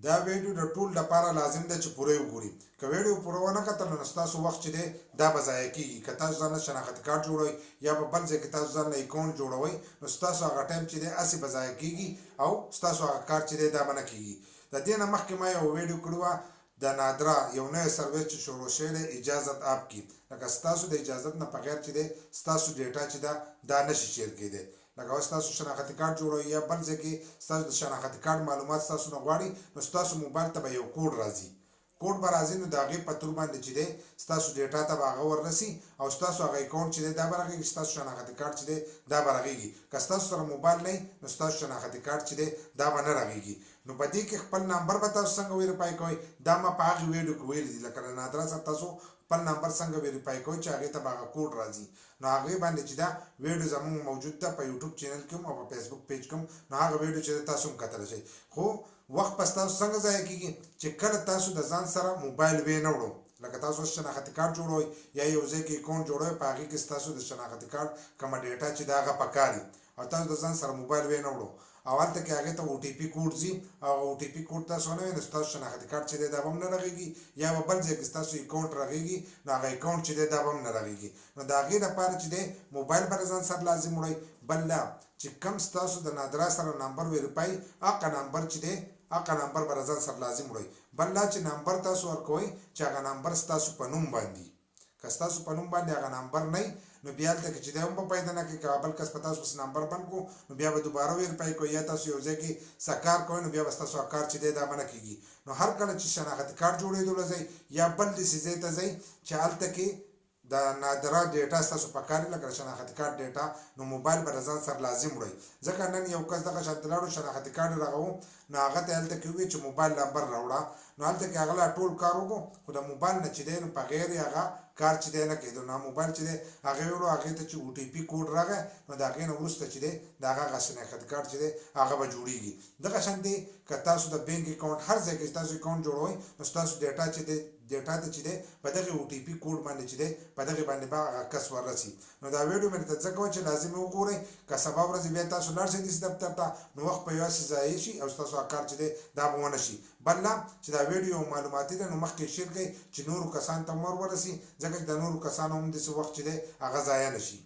دا ویډیو د ټول لپاره لازم ده چې پوره وګورئ. که ویډیو پوره ونه کتل نو ستاسو وخت چې دی دا به ضایع کېږي. که تاسو ځان له شناختي کارت جوړوئ یا په بل ځای کې تاسو ځان له اکاونټ جوړوئ نو ستاسو هغه ټایم چې دی هسې به ضایع کېږي او ستاسو هغه کار چې دی دا به نه کېږي. د دې نه مخکې ما یو ویډیو کړې وه د نادرا یو نوی سروس چې شروع شوی دی اجازت اپ کې. لکه ستاسو د اجازت نه بغیر چې دی ستاسو ډیټا چې ده دا نشي شیر کېدی. لکه اوس تاسو شناختي کارت جوړوئ یا بل ځای کې ستاسو د شناختي کارت معلومات ستاسو نه غواړي نو ستاسو موبایل ته به یو کوډ راځي. کوډ به راځي نو د هغې په تور باندې چې دی ستاسو ډیټا ته به هغه وررسي او ستاسو هغه اکاونټ چې دی دا به رغېږي. ستاسو شناختي کارت چې دی دا به رغېږي. که ستاسو سره موبایل نه وي نو ستاسو شناختي کارت چې دی دا به نه رغېږي. نو په دې کې خپل نمبر به تاسو څنګه ویریفای کوئ دا ما په هغې ویډیو کې ویلي دي. لکه د نادرا سره تاسو خپل نمبر څنګه ویریفای کوئ چې هغې ته به هغه کوډ راځي. نو هغې باندې چې دا ویډیو زموږ موجود ده په یوټیوب چینل کې هم او په فیسبوک پیج کې هم. نو هغه ویډیو چې تاسو هم کتلی شئ. خو وخت به ستاسو څنګه ضایع کېږي چې کله تاسو د ځان سره موبایل وې نه وړو. لکه تاسو اوس شناختي کارت جوړوئ یا یو ځای کې اکاونټ جوړوئ په هغې کې ستاسو د شناختي کارت کومه ډیټا چې د هغه پکار وي او تاسو د ځان سره موبایل وې نه وړو او هلته کې هغې ته او ټي پي کوډ ځي او او ټي پي کوډ تاسو ونه وي نو ستاسو شناختي کارت چې دی دا به هم نه رغېږي یا به بل ځای کې ستاسو اکاونټ رغېږي نو هغه اکاونټ چې دی دا به هم نه رغېږي. نو د هغې لپاره چې دی موبایل به د ځان سره لازم وړئ. بل لا چې کوم ستاسو د نادرا سره نمبر ویریفای هغه نمبر چې دی هغه نمبر به د ځان سره لازم وړئ. بل لا چې نمبر تاسو ورکوئ چې هغه نمبر ستاسو په نوم باندې که ستاسو په نوم باندې هغه نمبر نه نو بیا هلته کې چې دی هم به پیدا نه کړي. که بل کس په تاسو پسې نمبر بند کړو نو بیا به دوباره ویریفای کوئ یا تاسو یو ځای کې څه کار کوئ نو بیا به ستاسو هغه کار چې دی دا به نه کېږي. نو هر کله چې شناختي کارت جوړېدلو ځئ یا بل داسې ځای ته ځئ چې هلته کې د نادرا ډیټا ستاسو پکار وي لکه د شناختي کارت ډیټا نو موبایل به د ځان سره لازم وړئ. ځکه نن یو کس دغه شانته لاړو شناختي کارت یې رغوو نو هغه ته هلته کې وویل چې موبایل نمبر راوړه نو هلته کې هغه لا ټول کار وکړو خو د موبایل نه چې دی نو په غیر یې هغه کار چې دی نه کېدو. نو موبایل چې دی هغې وړو هغې ته چې او ټي پي کوډ راغی نو د هغې نه وروسته چې دی د هغه هغه شناختي کارت چې دی هغه به جوړېږي. دغه شانتې که تاسو د بینک اکاونټ هر ځای کې چې تاسو اکاونټ جوړوئ نو ستاسو ډیټا چې دی ډیټا ته چې دی په دغې او ټي پي کوډ باندې چې دی په دغې باندې به هغه کس وررسي. نو دا ویډیو مې درته ځکه وه چې لازم یې وګورئ. که سبا ورځې بیا تاسو لاړ شئ داسې دفتر ته نو وخت په یوه ضایع شي او ستاسو هغه کار چې دی دا به ونه شي. بل لا چې دا ویډیو معلوماتي ده نو مخکې شیر کړئ چې نورو کسانو ته هم ورسي ځکه چې د نورو کسانو هم داسې وخت چې دی هغه ضایع نه شي.